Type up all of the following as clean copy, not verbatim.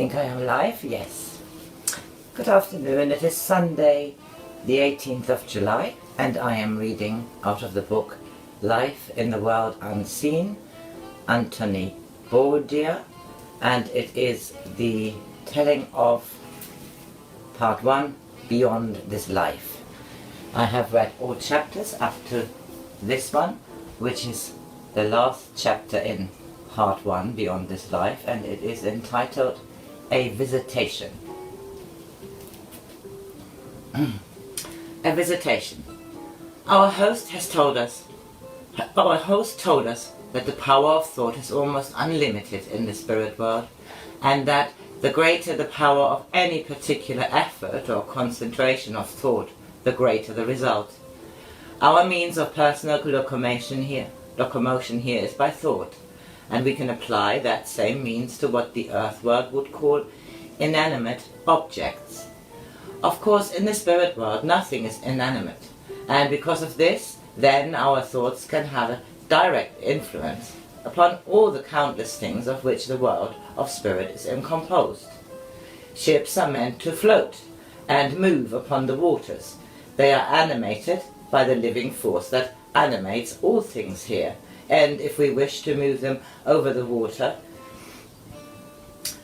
think I am live? Yes. Good afternoon. It is Sunday, the 18th of July, and I am reading out of the book Life in the World Unseen, Anthony Borgia, and it is the telling of part 1, Beyond This Life. I have read all chapters up to this one, which is the last chapter in part 1, Beyond This Life, and it is entitled A Visitation. A visitation. Our host told us that the power of thought is almost unlimited in the spirit world, and that the greater the power of any particular effort or concentration of thought, the greater the result. Our means of personal locomotion here is by thought, and we can apply that same means to what the earth world would call inanimate objects. Of course, in the spirit world nothing is inanimate, and because of this, then our thoughts can have a direct influence upon all the countless things of which the world of spirit is composed. Ships are meant to float and move upon the waters. They are animated by the living force that animates all things here, and if we wish to move them over the water,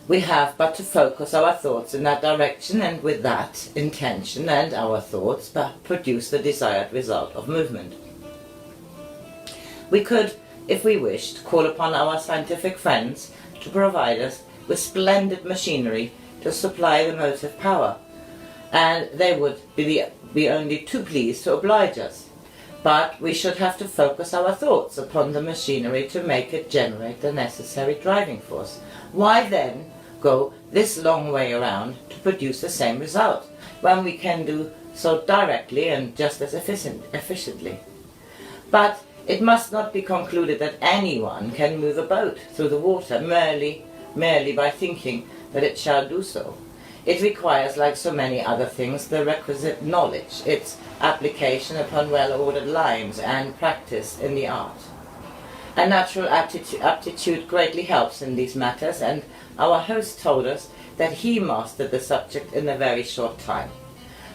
we have but to focus our thoughts in that direction, and with that intention and our thoughts produce the desired result of movement. We could, if we wished, call upon our scientific friends to provide us with splendid machinery to supply the motive power, and they would be only too pleased to oblige us. But we should have to focus our thoughts upon the machinery to make it generate the necessary driving force. Why then go this long way around to produce the same result, when we can do so directly and just as efficiently? But it must not be concluded that anyone can move a boat through the water merely by thinking that it shall do so. It requires, like so many other things, the requisite knowledge, its application upon well-ordered lines, and practice in the art. A natural aptitude greatly helps in these matters, and our host told us that he mastered the subject in a very short time.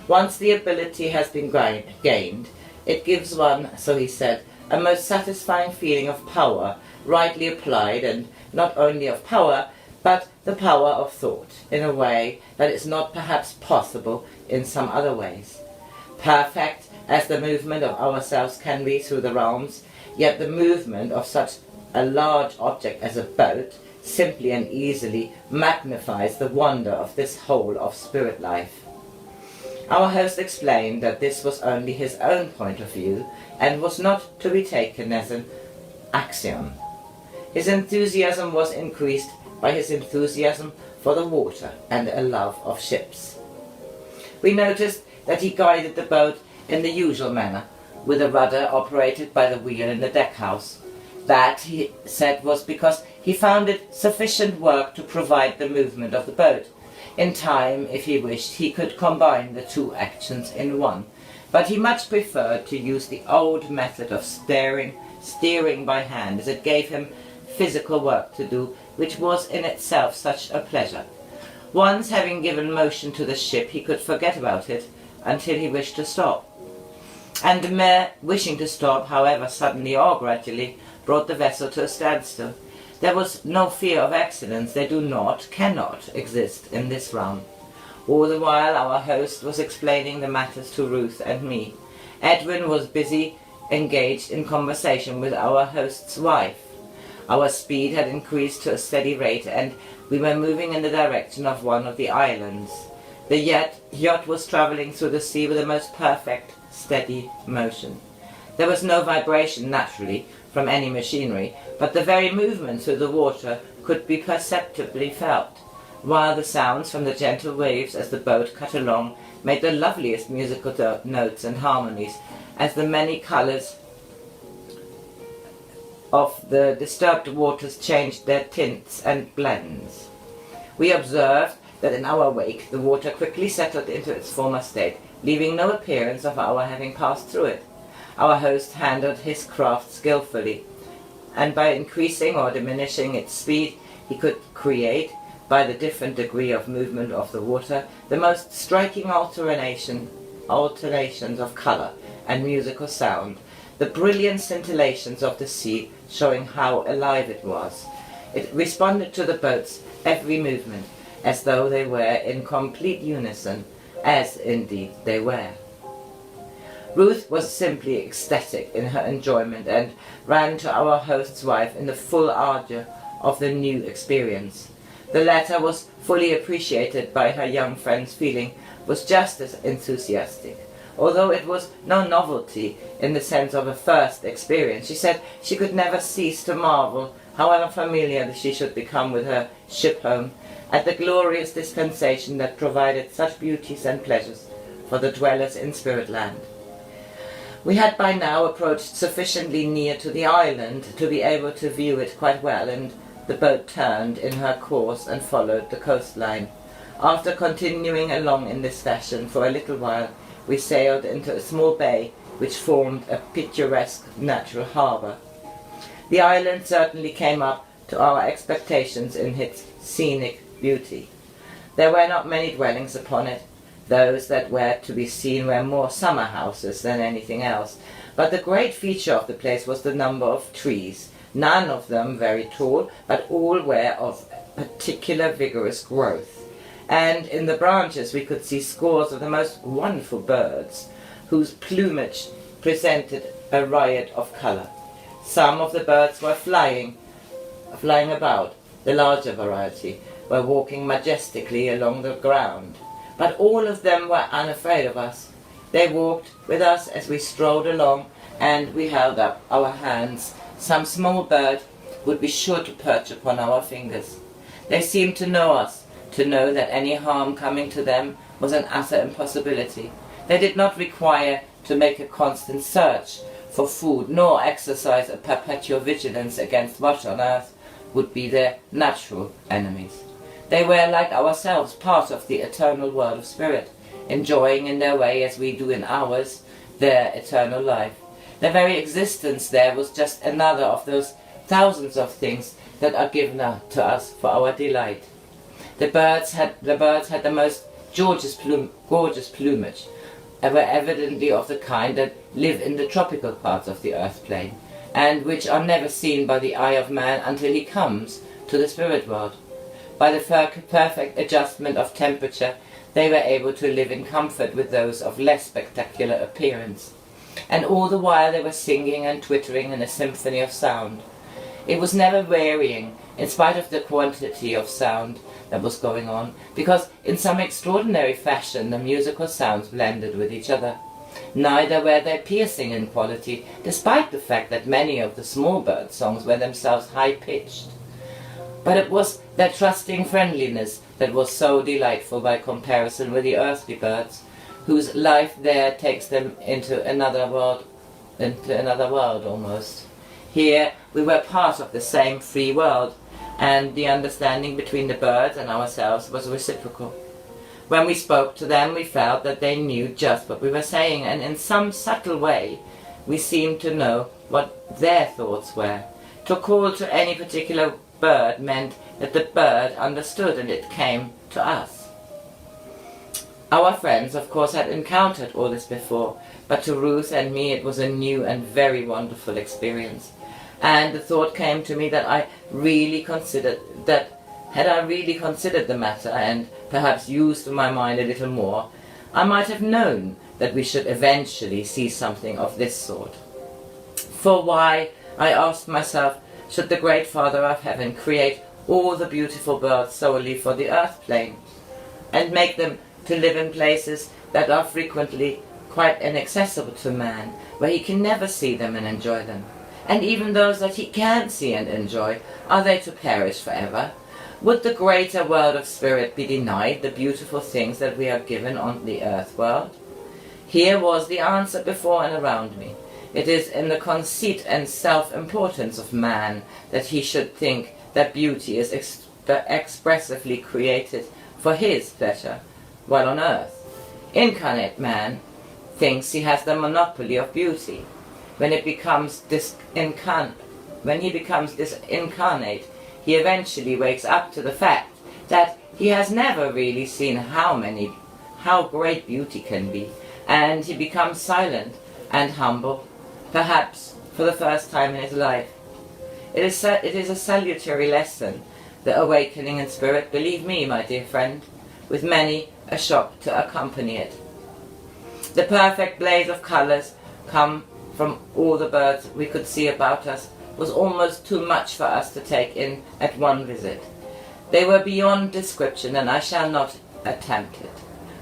Once the ability has been gained, it gives one, so he said, a most satisfying feeling of power, rightly applied, and not only of power, but the power of thought, in a way that is not perhaps possible in some other ways. Perfect as the movement of ourselves can be through the realms, yet the movement of such a large object as a boat simply and easily magnifies the wonder of this whole of spirit life. Our host explained that this was only his own point of view, and was not to be taken as an axiom. His enthusiasm was increased by his enthusiasm for the water and a love of ships. We noticed that he guided the boat in the usual manner, with a rudder operated by the wheel in the deckhouse. That, he said, was because he found it sufficient work to provide the movement of the boat. In time, if he wished, he could combine the two actions in one, but he much preferred to use the old method of steering by hand, as it gave him physical work to do, which was in itself such a pleasure. Once having given motion to the ship, he could forget about it until he wished to stop. And the mere wishing to stop, however suddenly or gradually, brought the vessel to a standstill. There was no fear of accidents. They cannot exist in this realm. All the while our host was explaining the matters to Ruth and me. Edwin was busy engaged in conversation with our host's wife. Our speed had increased to a steady rate, and we were moving in the direction of one of the islands. The yacht was travelling through the sea with a most perfect, steady motion. There was no vibration, naturally, from any machinery, but the very movement through the water could be perceptibly felt, while the sounds from the gentle waves as the boat cut along made the loveliest musical notes and harmonies, as the many colours of the disturbed waters changed their tints and blends. We observed that in our wake the water quickly settled into its former state, leaving no appearance of our having passed through it. Our host handled his craft skillfully, and by increasing or diminishing its speed he could create by the different degree of movement of the water, the most striking alternations of colour and musical sound, the brilliant scintillations of the sea showing how alive it was. It responded to the boat's every movement as though they were in complete unison, as indeed they were. Ruth was simply ecstatic in her enjoyment and ran to our host's wife in the full ardour of the new experience. The latter was fully appreciated by her young friend's feeling, was just as enthusiastic. Although it was no novelty in the sense of a first experience, she said she could never cease to marvel, however familiar she should become with her ship home, at the glorious dispensation that provided such beauties and pleasures for the dwellers in Spirit Land. We had by now approached sufficiently near to the island to be able to view it quite well, and the boat turned in her course and followed the coastline. After continuing along in this fashion for a little while, we sailed into a small bay which formed a picturesque natural harbour. The island certainly came up to our expectations in its scenic beauty. There were not many dwellings upon it. Those that were to be seen were more summer houses than anything else, but the great feature of the place was the number of trees, none of them very tall, but all were of particular vigorous growth. And in the branches we could see scores of the most wonderful birds, whose plumage presented a riot of colour. Some of the birds were flying about, the larger variety were walking majestically along the ground. But all of them were unafraid of us. They walked with us as we strolled along, and we held up our hands. Some small bird would be sure to perch upon our fingers. They seemed to know us, to know that any harm coming to them was an utter impossibility. They did not require to make a constant search for food, nor exercise a perpetual vigilance against what on earth would be their natural enemies. They were, like ourselves, part of the eternal world of spirit, enjoying in their way, as we do in ours, their eternal life. Their very existence there was just another of those thousands of things that are given to us for our delight. The birds had the most gorgeous plumage, and were evidently of the kind that live in the tropical parts of the earth plane, and which are never seen by the eye of man until he comes to the spirit world. By the perfect adjustment of temperature, they were able to live in comfort with those of less spectacular appearance. And all the while they were singing and twittering in a symphony of sound. It was never wearying, in spite of the quantity of sound that was going on, because in some extraordinary fashion the musical sounds blended with each other. Neither were they piercing in quality, despite the fact that many of the small bird songs were themselves high-pitched. But it was their trusting friendliness that was so delightful by comparison with the earthly birds, whose life there takes them into another world almost. Here we were part of the same free world, and the understanding between the birds and ourselves was reciprocal. When we spoke to them, we felt that they knew just what we were saying, and in some subtle way we seemed to know what their thoughts were. To call to any particular bird meant that the bird understood, and it came to us. Our friends, of course, had encountered all this before, but to Ruth and me it was a new and very wonderful experience. And the thought came to me that had I really considered the matter, and perhaps used my mind a little more, I might have known that we should eventually see something of this sort. For why, I asked myself, should the great Father of Heaven create all the beautiful birds solely for the earth plane, and make them to live in places that are frequently quite inaccessible to man, where he can never see them and enjoy them? And even those that he can see and enjoy, are they to perish forever? Would the greater world of spirit be denied the beautiful things that we are given on the earth world? Here was the answer before and around me. It is in the conceit and self-importance of man that he should think that beauty is expressively created for his pleasure, while on earth. Incarnate man thinks he has the monopoly of beauty. When he becomes disincarnate, he eventually wakes up to the fact that he has never really seen how great beauty can be, and he becomes silent and humble, perhaps for the first time in his life. It is a salutary lesson, the awakening in spirit, believe me, my dear friend, with many a shock to accompany it. The perfect blaze of colours come from all the birds we could see about us was almost too much for us to take in at one visit. They were beyond description, and I shall not attempt it.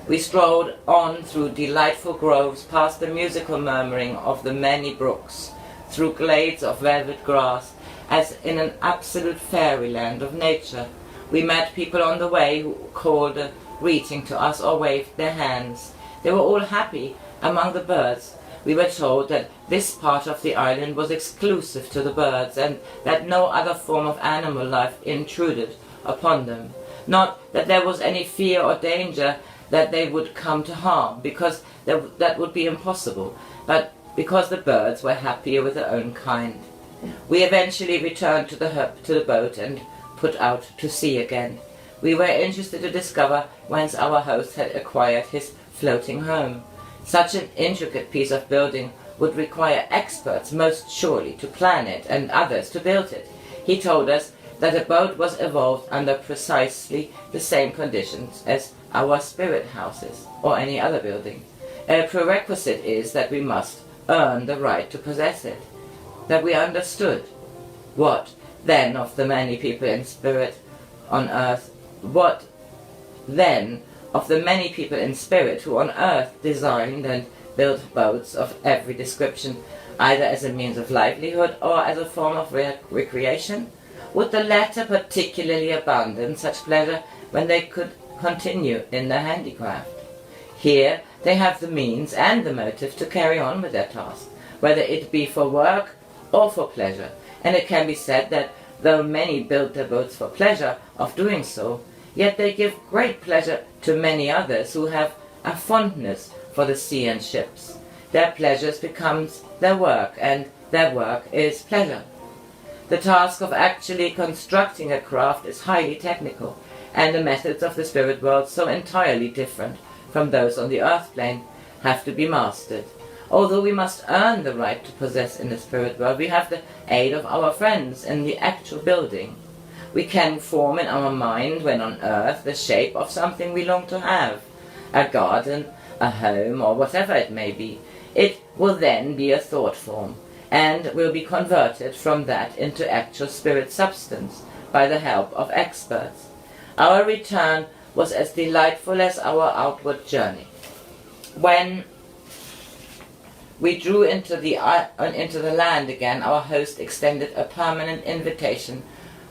We strolled on through delightful groves, past the musical murmuring of the many brooks, through glades of velvet grass, as in an absolute fairyland of nature. We met people on the way who called a greeting to us or waved their hands. They were all happy among the birds. We were told that this part of the island was exclusive to the birds, and that no other form of animal life intruded upon them. Not that there was any fear or danger that they would come to harm, because that would be impossible, but because the birds were happier with their own kind. We eventually returned to the boat and put out to sea again. We were interested to discover whence our host had acquired his floating home. Such an intricate piece of building would require experts most surely to plan it and others to build it. He told us that a boat was evolved under precisely the same conditions as our spirit houses or any other building. A prerequisite is that we must earn the right to possess it. That we understood. What then of the many people in spirit on earth? What then of the many people in spirit who on earth designed and built boats of every description, either as a means of livelihood or as a form of recreation? Would the latter particularly abandon such pleasure when they could continue in their handicraft? Here they have the means and the motive to carry on with their task, whether it be for work or for pleasure, and it can be said that though many build their boats for pleasure of doing so, yet they give great pleasure to many others who have a fondness for the sea and ships. Their pleasures becomes their work, and their work is pleasure. The task of actually constructing a craft is highly technical, and the methods of the spirit world, so entirely different from those on the earth plane, have to be mastered. Although we must earn the right to possess in the spirit world, we have the aid of our friends in the actual building. We can form in our mind, when on earth, the shape of something we long to have, a garden, a home, or whatever it may be. It will then be a thought form, and will be converted from that into actual spirit substance by the help of experts. Our return was as delightful as our outward journey. When we drew into the land again, our host extended a permanent invitation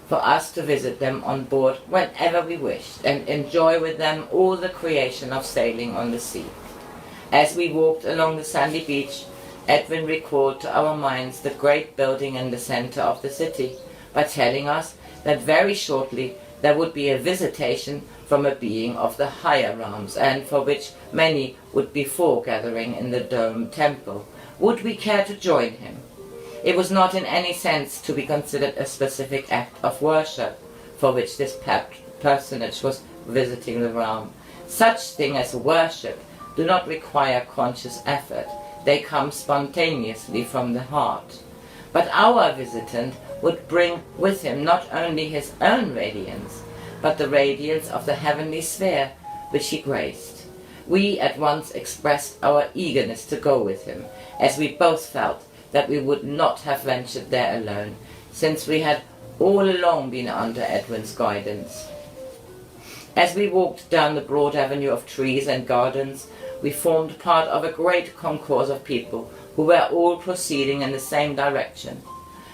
for us to visit them on board whenever we wished, and enjoy with them all the creation of sailing on the sea. As we walked along the sandy beach, Edwin recalled to our minds the great building in the center of the city, by telling us that very shortly there would be a visitation from a being of the higher realms, and for which many would be foregathering in the dome temple. Would we care to join him? It was not in any sense to be considered a specific act of worship for which this personage was visiting the realm. Such things as worship do not require conscious effort. They come spontaneously from the heart. But our visitant would bring with him not only his own radiance, but the radiance of the heavenly sphere which he graced. We at once expressed our eagerness to go with him, as we both felt that we would not have ventured there alone, since we had all along been under Edwin's guidance. As we walked down the broad avenue of trees and gardens, we formed part of a great concourse of people who were all proceeding in the same direction,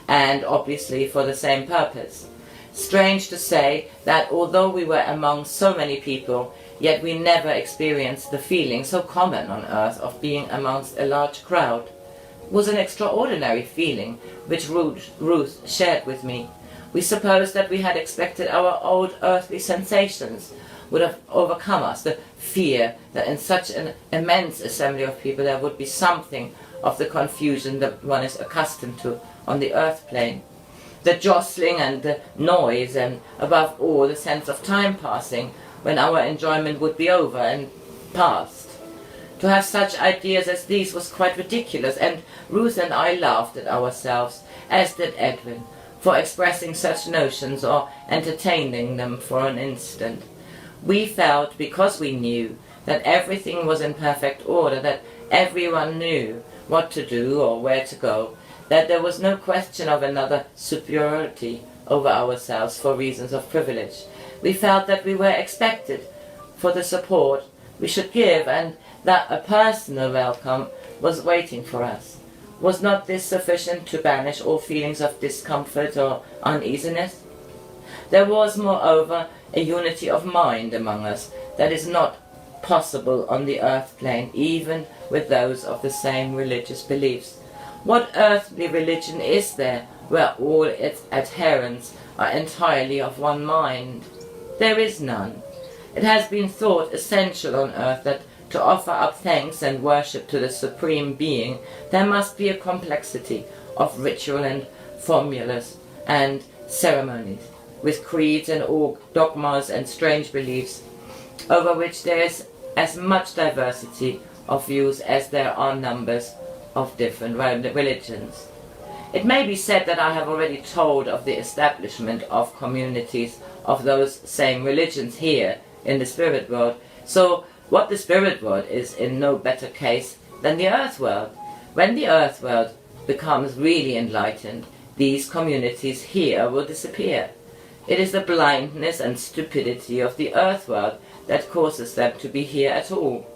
and obviously for the same purpose. Strange to say that although we were among so many people, yet we never experienced the feeling so common on earth of being amongst a large crowd. It was an extraordinary feeling which Ruth shared with me. We supposed that we had expected our old earthly sensations would have overcome us, the fear that in such an immense assembly of people there would be something of the confusion that one is accustomed to on the earth plane. the jostling and the noise, and above all the sense of time passing when our enjoyment would be over and past. To have such ideas as these was quite ridiculous, and Ruth and I laughed at ourselves, as did Edwin, for expressing such notions or entertaining them for an instant. We felt, because we knew, that everything was in perfect order, that everyone knew what to do or where to go, that there was no question of another superiority over ourselves for reasons of privilege. We felt that we were expected for the support we should give, and that a personal welcome was waiting for us. Was not this sufficient to banish all feelings of discomfort or uneasiness? There was, moreover, a unity of mind among us that is not possible on the earth plane, even with those of the same religious beliefs. What earthly religion is there where all its adherents are entirely of one mind? There is none. It has been thought essential on earth that to offer up thanks and worship to the Supreme Being, there must be a complexity of ritual and formulas and ceremonies, with creeds and dogmas and strange beliefs, over which there is as much diversity of views as there are numbers of different religions. It may be said that I have already told of the establishment of communities of those same religions here in the spirit world, so what the spirit world is in no better case than the earth world. When the earth world becomes really enlightened, these communities here will disappear. It is the blindness and stupidity of the earth world that causes them to be here at all.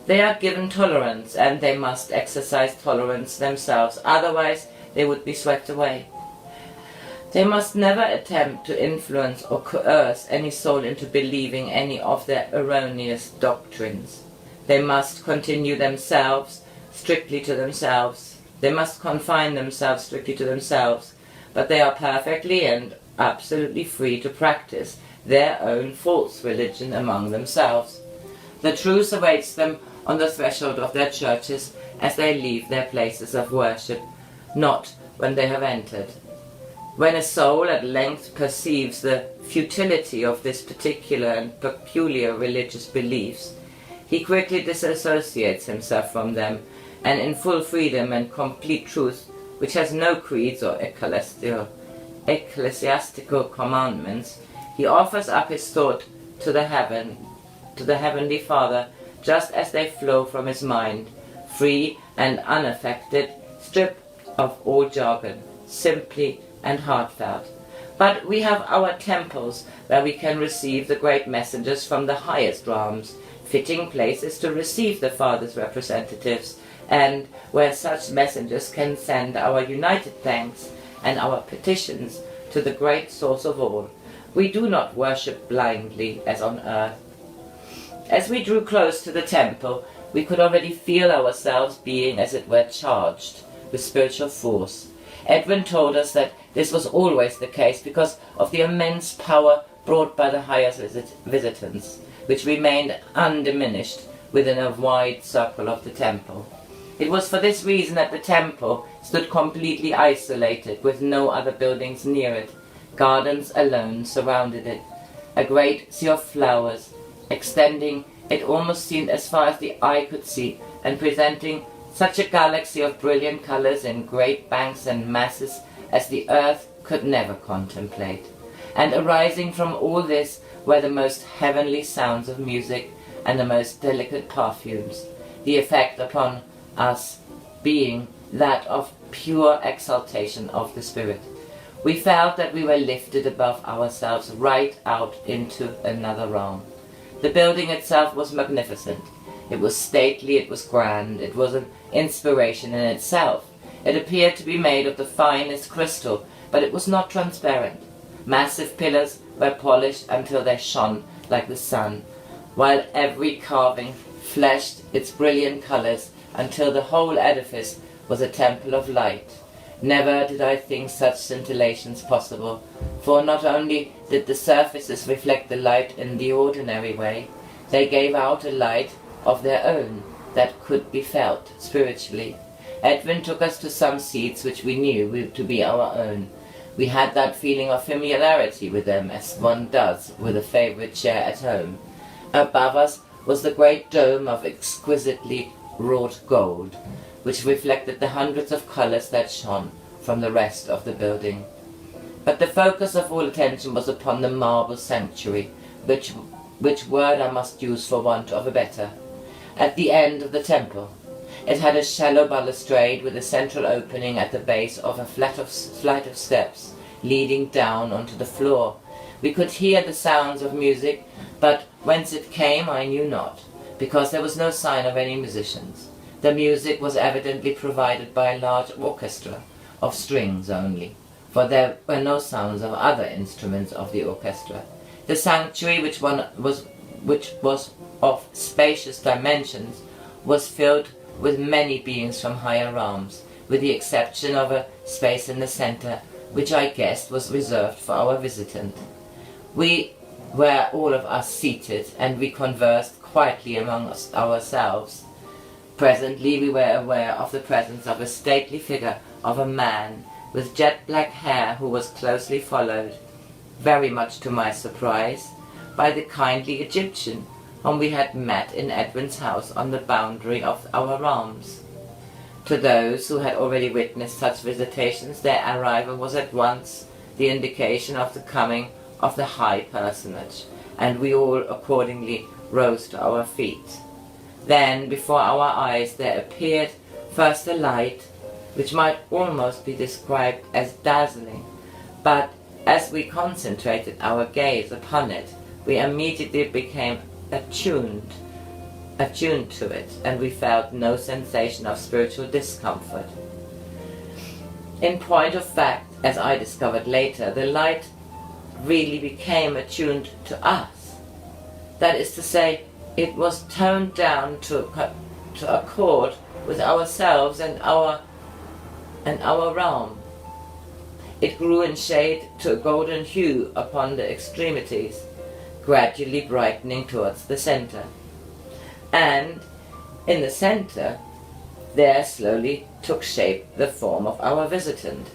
They are given tolerance, and they must exercise tolerance themselves, otherwise they would be swept away. They must never attempt to influence or coerce any soul into believing any of their erroneous doctrines. They must continue themselves strictly to themselves. They must confine themselves strictly to themselves, but they are perfectly and absolutely free to practice their own false religion among themselves. The truth awaits them on the threshold of their churches as they leave their places of worship, not when they have entered. When a soul at length perceives the futility of this particular and peculiar religious beliefs, he quickly disassociates himself from them, and in full freedom and complete truth, which has no creeds or ecclesiastical commandments, he offers up his thought to the Heavenly Father, just as they flow from his mind, free and unaffected, stripped of all jargon, simply and heartfelt. But we have our temples where we can receive the great messengers from the highest realms, fitting places to receive the Father's representatives, and where such messengers can send our united thanks and our petitions to the great source of all. We do not worship blindly as on earth. As we drew close to the temple, we could already feel ourselves being, as it were, charged with spiritual force. Edwin told us that this was always the case because of the immense power brought by the highest visitants, which remained undiminished within a wide circle of the temple. It was for this reason that the temple stood completely isolated, with no other buildings near it. Gardens alone surrounded it. A great sea of flowers, extending, it almost seemed, as far as the eye could see, and presenting such a galaxy of brilliant colors in great banks and masses as the earth could never contemplate. And arising from all this were the most heavenly sounds of music and the most delicate perfumes, the effect upon us being that of pure exaltation of the spirit. We felt that we were lifted above ourselves right out into another realm. The building itself was magnificent. It was stately, it was grand, it was an inspiration in itself. It appeared to be made of the finest crystal, but it was not transparent. Massive pillars were polished until they shone like the sun, while every carving flashed its brilliant colors until the whole edifice was a temple of light. Never did I think such scintillations possible, for not only did the surfaces reflect the light in the ordinary way, they gave out a light of their own that could be felt spiritually. Edwin took us to some seats which we knew to be our own. We had that feeling of familiarity with them as one does with a favourite chair at home. Above us was the great dome of exquisitely wrought gold, which reflected the hundreds of colours that shone from the rest of the building. But the focus of all attention was upon the marble sanctuary, which word I must use for want of a better, at the end of the temple. It had a shallow balustrade with a central opening at the base of a flight of steps leading down onto the floor. We could hear the sounds of music, but whence it came I knew not, because there was no sign of any musicians. The music was evidently provided by a large orchestra, of strings only, for there were no sounds of other instruments of the orchestra. The sanctuary, which was of spacious dimensions, was filled with many beings from higher realms, with the exception of a space in the centre, which I guessed was reserved for our visitant. We were all of us seated, and we conversed quietly among ourselves. Presently we were aware of the presence of a stately figure of a man with jet black hair, who was closely followed, very much to my surprise, by the kindly Egyptian whom we had met in Edwin's house on the boundary of our realms. To those who had already witnessed such visitations, their arrival was at once the indication of the coming of the high personage, and we all accordingly rose to our feet. Then before our eyes there appeared first a light which might almost be described as dazzling, but as we concentrated our gaze upon it, we immediately became attuned to it, and we felt no sensation of spiritual discomfort. In point of fact, as I discovered later, the light really became attuned to us. That is to say, it was toned down to accord with ourselves and our realm. It grew in shade to a golden hue upon the extremities, gradually brightening towards the centre. And in the centre there slowly took shape the form of our visitant.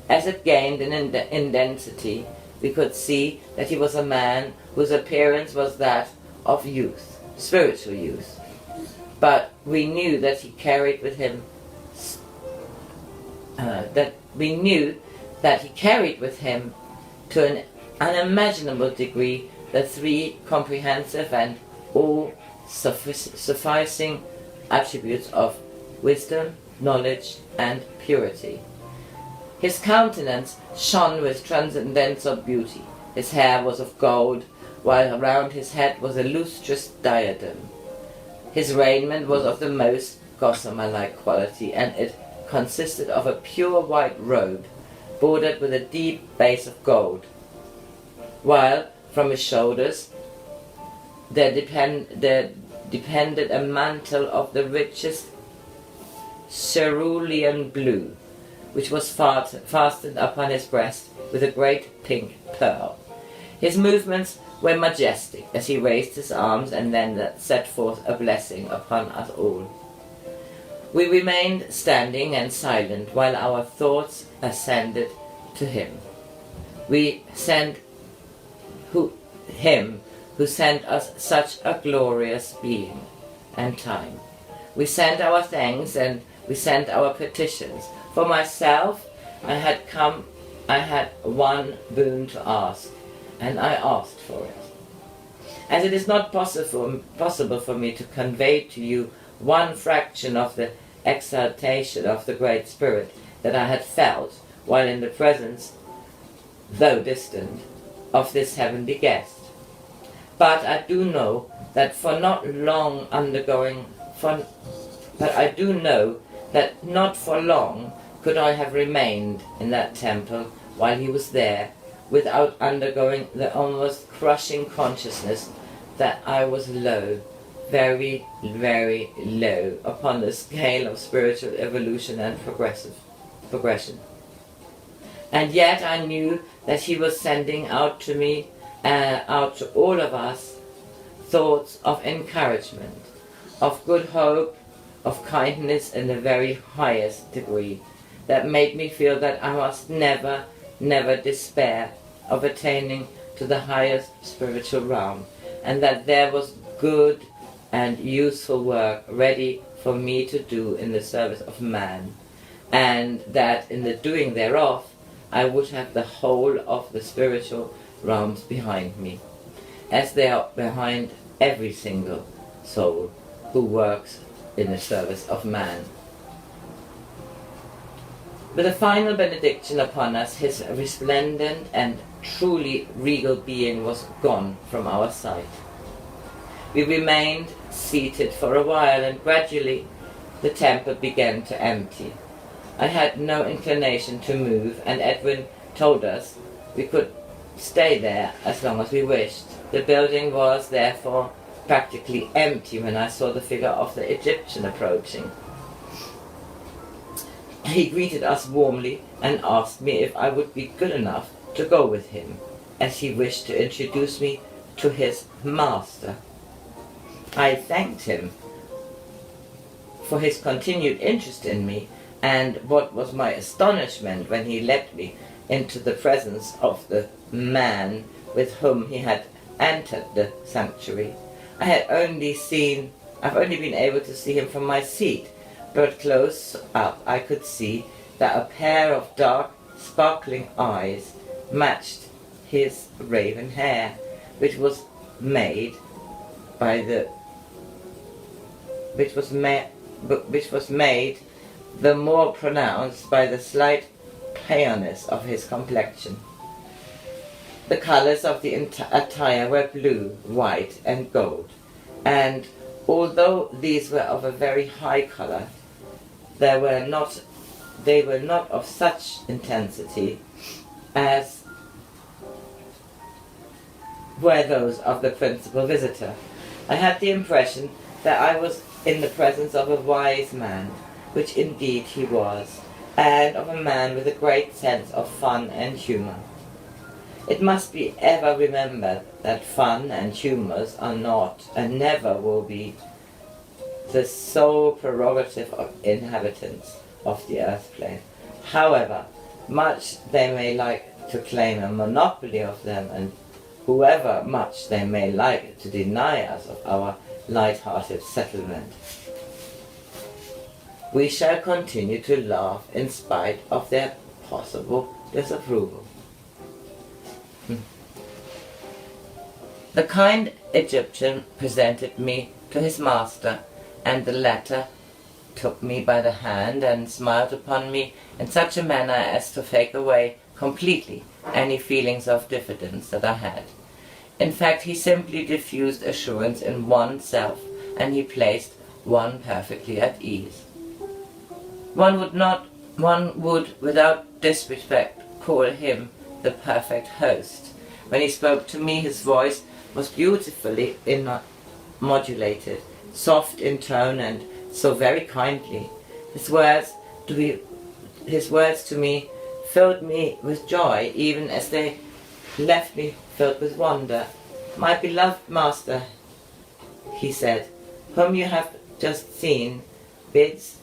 As it gained in density, we could see that he was a man whose appearance was that of youth, spiritual youth. But we knew that he carried with him to an unimaginable degree the three comprehensive and all-sufficing attributes of wisdom, knowledge, and purity. His countenance shone with transcendental beauty. His hair was of gold, while around his head was a lustrous diadem. His raiment was of the most gossamer-like quality, and it consisted of a pure white robe, bordered with a deep base of gold, while from his shoulders there depended a mantle of the richest cerulean blue, which was fastened upon his breast with a great pink pearl. His movements were majestic as he raised his arms and then set forth a blessing upon us all. We remained standing and silent while our thoughts ascended to him. Him who sent us such a glorious being and time. We sent our thanks and we sent our petitions. For myself, I had one boon to ask, and I asked for it. As it is not possible for me to convey to you one fraction of the exaltation of the Great Spirit that I had felt while in the presence, though distant, of this heavenly guest. But I do know that not for long could I have remained in that temple while he was there, without undergoing the almost crushing consciousness that I was low, very, very low upon the scale of spiritual evolution and progression. And yet I knew that he was sending out to me, out to all of us, thoughts of encouragement, of good hope, of kindness in the very highest degree, that made me feel that I must never never despair of attaining to the highest spiritual realm, and that there was good and useful work ready for me to do in the service of man, and that in the doing thereof I would have the whole of the spiritual realms behind me, as they are behind every single soul who works in the service of man. With a final benediction upon us, his resplendent and truly regal being was gone from our sight. We remained seated for a while, and gradually the temple began to empty. I had no inclination to move, and Edwin told us we could stay there as long as we wished. The building was therefore practically empty when I saw the figure of the Egyptian approaching. He greeted us warmly and asked me if I would be good enough to go with him, as he wished to introduce me to his master. I thanked him for his continued interest in me, and what was my astonishment when he led me into the presence of the man with whom he had entered the sanctuary. I've only been able to see him from my seat, but close up I could see that a pair of dark, sparkling eyes matched his raven hair, which was made the more pronounced by the slight paleness of his complexion. The colors of the attire were blue, white, and gold, and although these were of a very high color, they were not of such intensity as were those of the principal visitor. I had the impression that I was in the presence of a wise man, which indeed he was, and of a man with a great sense of fun and humor. It must be ever remembered that fun and humours are not, and never will be, the sole prerogative of inhabitants of the earth plane. However much they may like to claim a monopoly of them, and however much they may like to deny us of our light-hearted settlement, we shall continue to laugh in spite of their possible disapproval. The kind Egyptian presented me to his master, and the latter took me by the hand and smiled upon me in such a manner as to take away completely any feelings of diffidence that I had. In fact, he simply diffused assurance in oneself, and he placed one perfectly at ease. One would, without disrespect, call him the perfect host. When he spoke to me, his voice was beautifully modulated, soft in tone, and so very kindly. His words to me filled me with joy, even as they left me filled with wonder. "My beloved master," he said, "whom you have just seen, bids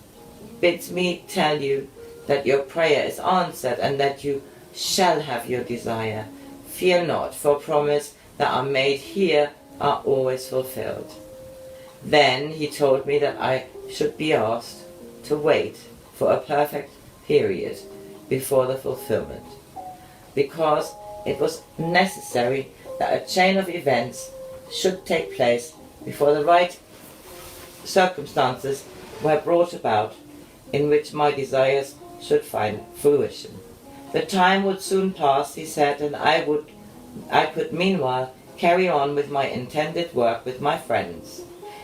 me tell you that your prayer is answered, and that you shall have your desire. Fear not, for promises that are made here are always fulfilled." Then he told me that I should be asked to wait for a perfect period before the fulfillment, because it was necessary that a chain of events should take place before the right circumstances were brought about in which my desires should find fruition. The time would soon pass, he said, and I could meanwhile carry on with my intended work with my friends.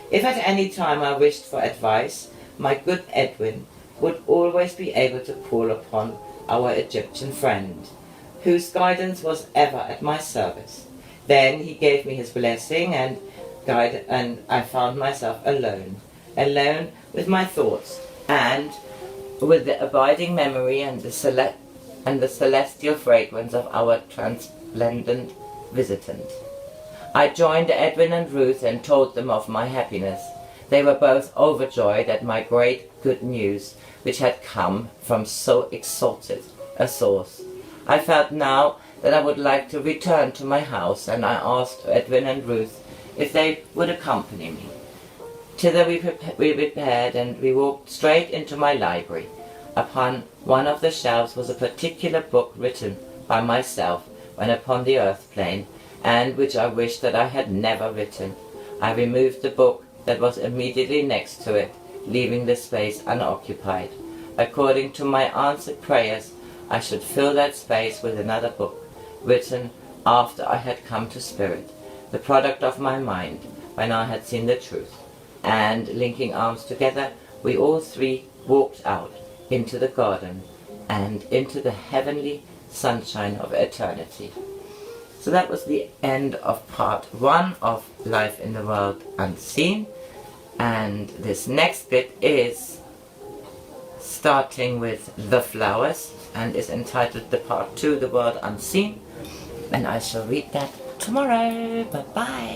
If at any time I wished for advice, my good Edwin would always be able to call upon our Egyptian friend, whose guidance was ever at my service. Then he gave me his blessing and I found myself alone with my thoughts, and with the abiding memory and the celestial fragrance of our transplendent visitant. I joined Edwin and Ruth and told them of my happiness. They were both overjoyed at my great good news, which had come from so exalted a source. I felt now that I would like to return to my house, and I asked Edwin and Ruth if they would accompany me. Thither we repaired, and we walked straight into my library. Upon one of the shelves was a particular book written by myself when upon the earth plane, and which I wished that I had never written. I removed the book that was immediately next to it, leaving the space unoccupied. According to my answered prayers, I should fill that space with another book, written after I had come to spirit, the product of my mind, when I had seen the truth. And, linking arms together, we all three walked out into the garden and into the heavenly sunshine of eternity. So that was the end of part 1 of Life in the World Unseen, and this next bit is starting with the flowers and is entitled the part 2, The World Unseen, and I shall read that tomorrow. Bye bye.